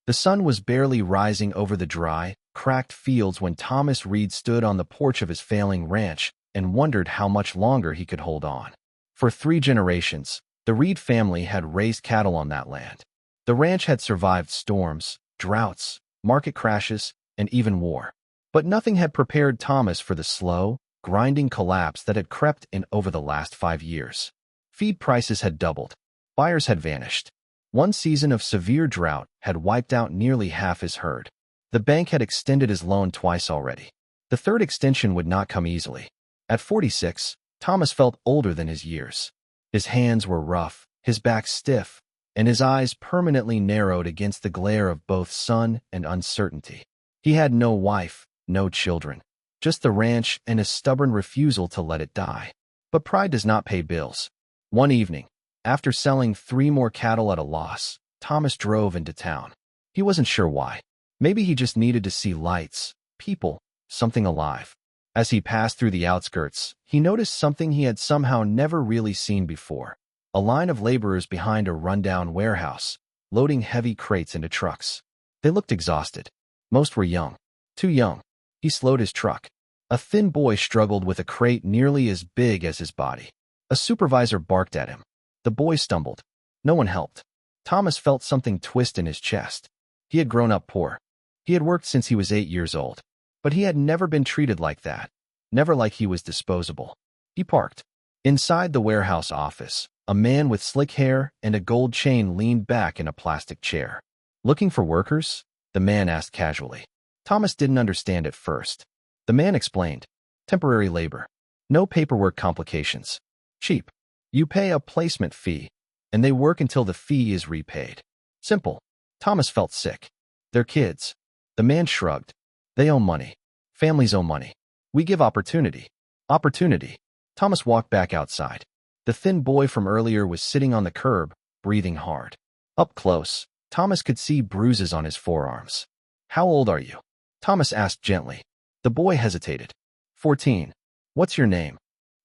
The sun was barely rising over the dry, cracked fields when Thomas Reed stood on the porch of his failing ranch and wondered how much longer he could hold on. For 3 generations, the Reed family had raised cattle on that land. The ranch had survived storms, droughts, market crashes, and even war. But nothing had prepared Thomas for the slow, grinding collapse that had crept in over the last 5 years. Feed prices had doubled. Buyers had vanished. One season of severe drought had wiped out nearly half his herd. The bank had extended his loan twice already. The third extension would not come easily. At 46, Thomas felt older than his years. His hands were rough, his back stiff, and his eyes permanently narrowed against the glare of both sun and uncertainty. He had no wife, no children, just the ranch and a stubborn refusal to let it die. But pride does not pay bills. One evening, after selling 3 more cattle at a loss, Thomas drove into town. He wasn't sure why. Maybe he just needed to see lights, people, something alive. As he passed through the outskirts, he noticed something he had somehow never really seen before. A line of laborers behind a rundown warehouse, loading heavy crates into trucks. They looked exhausted. Most were young. Too young. He slowed his truck. A thin boy struggled with a crate nearly as big as his body. A supervisor barked at him. The boy stumbled. No one helped. Thomas felt something twist in his chest. He had grown up poor. He had worked since he was 8 years old. But he had never been treated like that. Never like he was disposable. He parked. Inside the warehouse office, a man with slick hair and a gold chain leaned back in a plastic chair. "Looking for workers?" the man asked casually. Thomas didn't understand at first. The man explained. "Temporary labor. No paperwork complications. Cheap. You pay a placement fee, and they work until the fee is repaid. Simple." Thomas felt sick. "They're kids." The man shrugged. "They owe money. Families owe money. We give opportunity." Opportunity. Thomas walked back outside. The thin boy from earlier was sitting on the curb, breathing hard. Up close, Thomas could see bruises on his forearms. "How old are you?" Thomas asked gently. The boy hesitated. 14. "What's your name?"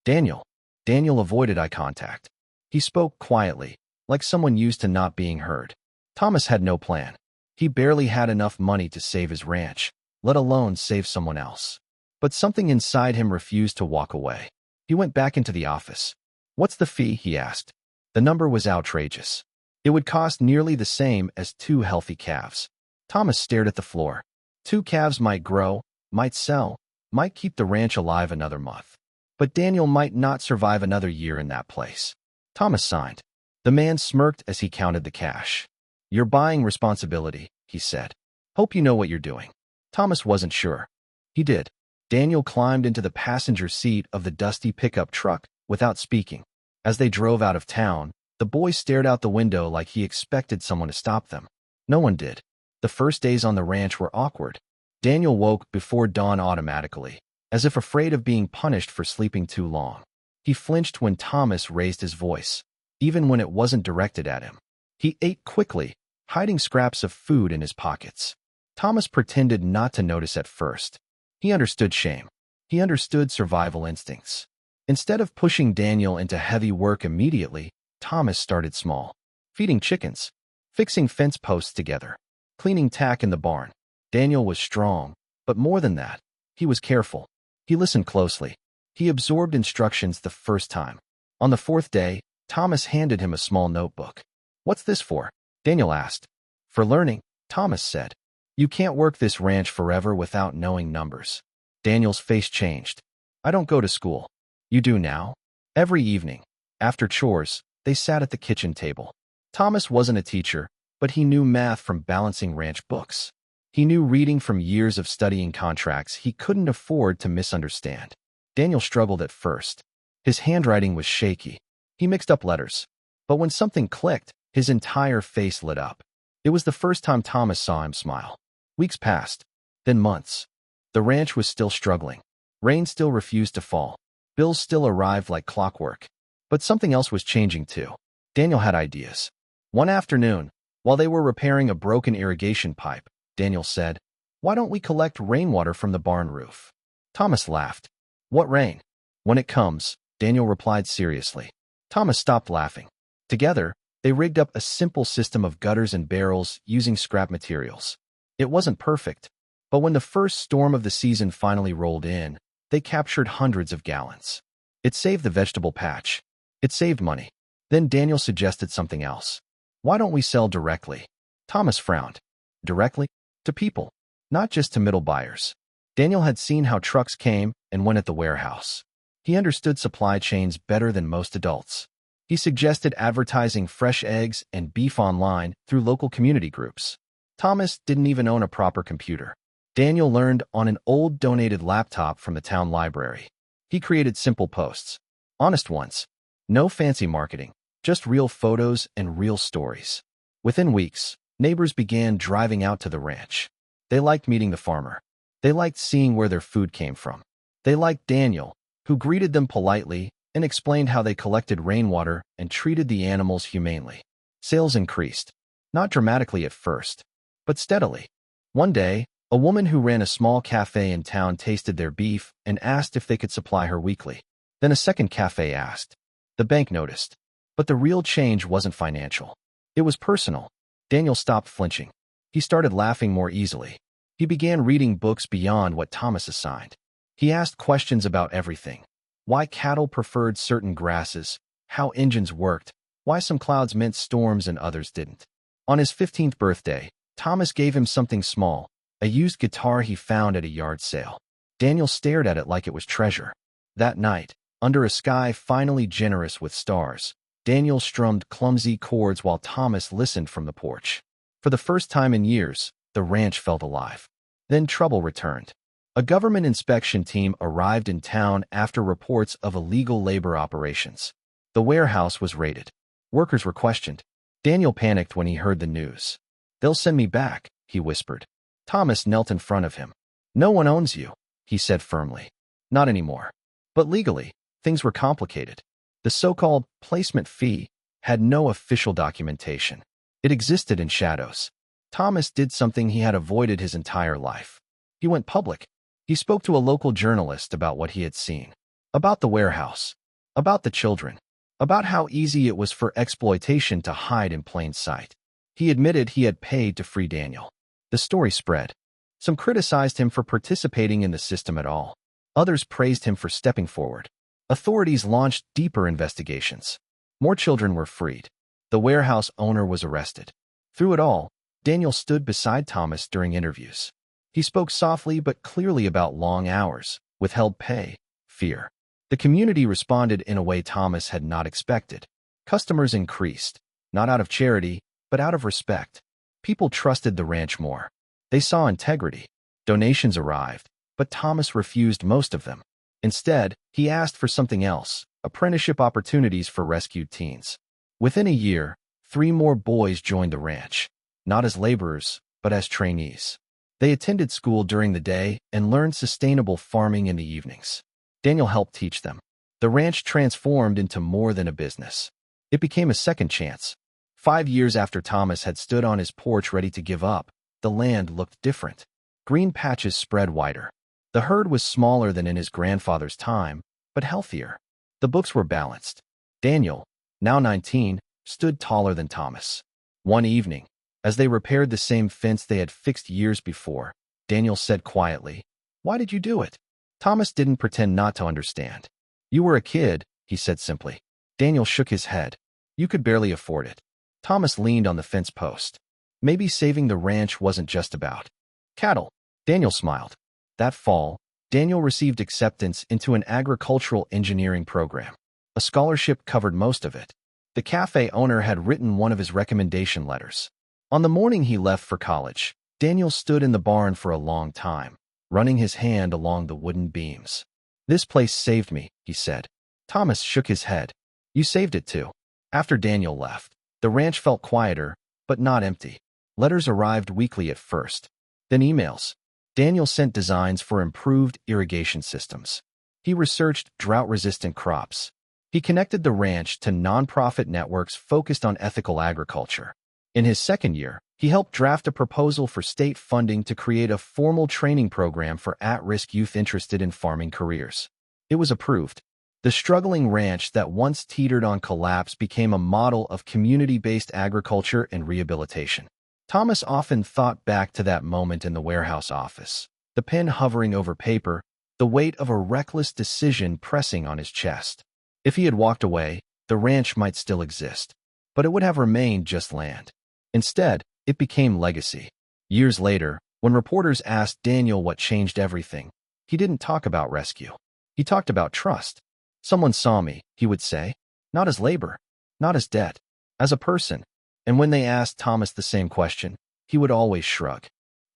"Daniel." Daniel avoided eye contact. He spoke quietly, like someone used to not being heard. Thomas had no plan. He barely had enough money to save his ranch, let alone save someone else. But something inside him refused to walk away. He went back into the office. "What's the fee?" he asked. The number was outrageous. It would cost nearly the same as 2 healthy calves. Thomas stared at the floor. 2 calves might grow, might sell, might keep the ranch alive another month. But Daniel might not survive another year in that place. Thomas signed. The man smirked as he counted the cash. "You're buying responsibility," he said. "Hope you know what you're doing." Thomas wasn't sure. He did. Daniel climbed into the passenger seat of the dusty pickup truck without speaking. As they drove out of town, the boy stared out the window like he expected someone to stop them. No one did. The first days on the ranch were awkward. Daniel woke before dawn automatically, as if afraid of being punished for sleeping too long. He flinched when Thomas raised his voice, even when it wasn't directed at him. He ate quickly, hiding scraps of food in his pockets. Thomas pretended not to notice at first. He understood shame. He understood survival instincts. Instead of pushing Daniel into heavy work immediately, Thomas started small. Feeding chickens, fixing fence posts together, cleaning tack in the barn. Daniel was strong, but more than that, he was careful. He listened closely. He absorbed instructions the first time. On the 4th day, Thomas handed him a small notebook. "What's this for?" Daniel asked. "For learning," Thomas said. "You can't work this ranch forever without knowing numbers." Daniel's face changed. "I don't go to school." "You do now?" Every evening, after chores, they sat at the kitchen table. Thomas wasn't a teacher, but he knew math from balancing ranch books. He knew reading from years of studying contracts he couldn't afford to misunderstand. Daniel struggled at first. His handwriting was shaky. He mixed up letters. But when something clicked, his entire face lit up. It was the first time Thomas saw him smile. Weeks passed, then months. The ranch was still struggling. Rain still refused to fall. Bills still arrived like clockwork. But something else was changing too. Daniel had ideas. One afternoon, while they were repairing a broken irrigation pipe, Daniel said, "Why don't we collect rainwater from the barn roof?" Thomas laughed. "What rain?" "When it comes," Daniel replied seriously. Thomas stopped laughing. Together, they They rigged up a simple system of gutters and barrels using scrap materials. It wasn't perfect, but when the first storm of the season finally rolled in, they captured hundreds of gallons. It saved the vegetable patch. It saved money. Then Daniel suggested something else. Why don't we sell directly? Thomas frowned. Directly? To people, not just to middle buyers. Daniel had seen how trucks came and went at the warehouse. He understood supply chains better than most adults. He suggested advertising fresh eggs and beef online through local community groups. Thomas didn't even own a proper computer. Daniel learned on an old donated laptop from the town library. He created simple posts. Honest ones. No fancy marketing, just real photos and real stories. Within weeks, neighbors began driving out to the ranch. They liked meeting the farmer. They liked seeing where their food came from. They liked Daniel, who greeted them politely and explained how they collected rainwater and treated the animals humanely. Sales increased, not dramatically at first, but steadily. One day, a woman who ran a small cafe in town tasted their beef and asked if they could supply her weekly. Then a second cafe asked. The bank noticed. But the real change wasn't financial. It was personal. Daniel stopped flinching. He started laughing more easily. He began reading books beyond what Thomas assigned. He asked questions about everything. Why cattle preferred certain grasses, how engines worked, why some clouds meant storms and others didn't. On his 15th birthday, Thomas gave him something small, a used guitar he found at a yard sale. Daniel stared at it like it was treasure. That night, under a sky finally generous with stars, Daniel strummed clumsy chords while Thomas listened from the porch. For the first time in years, the ranch felt alive. Then trouble returned. A government inspection team arrived in town after reports of illegal labor operations. The warehouse was raided. Workers were questioned. Daniel panicked when he heard the news. "They'll send me back," he whispered. Thomas knelt in front of him. "No one owns you," he said firmly. "Not anymore." But legally, things were complicated. The so-called placement fee had no official documentation. It existed in shadows. Thomas did something he had avoided his entire life. He went public. He spoke to a local journalist about what he had seen, about the warehouse, about the children, about how easy it was for exploitation to hide in plain sight. He admitted he had paid to free Daniel. The story spread. Some criticized him for participating in the system at all. Others praised him for stepping forward. Authorities launched deeper investigations. More children were freed. The warehouse owner was arrested. Through it all, Daniel stood beside Thomas during interviews. He spoke softly but clearly about long hours, withheld pay, fear. The community responded in a way Thomas had not expected. Customers increased, not out of charity, but out of respect. People trusted the ranch more. They saw integrity. Donations arrived, but Thomas refused most of them. Instead, he asked for something else, apprenticeship opportunities for rescued teens. Within a year, 3 more boys joined the ranch, not as laborers, but as trainees. They attended school during the day and learned sustainable farming in the evenings. Daniel helped teach them. The ranch transformed into more than a business. It became a second chance. 5 years after Thomas had stood on his porch ready to give up, the land looked different. Green patches spread wider. The herd was smaller than in his grandfather's time, but healthier. The books were balanced. Daniel, now 19, stood taller than Thomas. One evening, as they repaired the same fence they had fixed years before, Daniel said quietly, "Why did you do it?" Thomas didn't pretend not to understand. "You were a kid," he said simply. Daniel shook his head. "You could barely afford it." Thomas leaned on the fence post. Maybe saving the ranch wasn't just about cattle. Daniel smiled. That fall, Daniel received acceptance into an agricultural engineering program. A scholarship covered most of it. The cafe owner had written one of his recommendation letters. On the morning he left for college, Daniel stood in the barn for a long time, running his hand along the wooden beams. "This place saved me," he said. Thomas shook his head. "You saved it too." After Daniel left, the ranch felt quieter, but not empty. Letters arrived weekly at first, then emails. Daniel sent designs for improved irrigation systems. He researched drought-resistant crops. He connected the ranch to nonprofit networks focused on ethical agriculture. In his second year, he helped draft a proposal for state funding to create a formal training program for at-risk youth interested in farming careers. It was approved. The struggling ranch that once teetered on collapse became a model of community-based agriculture and rehabilitation. Thomas often thought back to that moment in the warehouse office, the pen hovering over paper, the weight of a reckless decision pressing on his chest. If he had walked away, the ranch might still exist, but it would have remained just land. Instead, it became legacy. Years later, when reporters asked Daniel what changed everything, he didn't talk about rescue. He talked about trust. "Someone saw me," he would say, "not as labor, not as debt, as a person." And when they asked Thomas the same question, he would always shrug.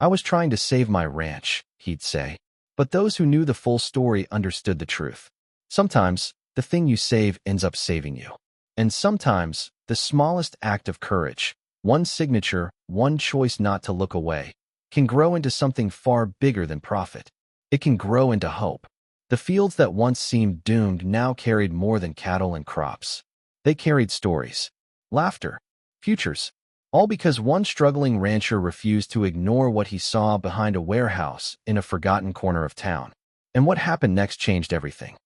"I was trying to save my ranch," he'd say. But those who knew the full story understood the truth. Sometimes, the thing you save ends up saving you. And sometimes, the smallest act of courage, one signature, one choice not to look away, can grow into something far bigger than profit. It can grow into hope. The fields that once seemed doomed now carried more than cattle and crops. They carried stories, laughter, futures, all because one struggling rancher refused to ignore what he saw behind a warehouse in a forgotten corner of town. And what happened next changed everything.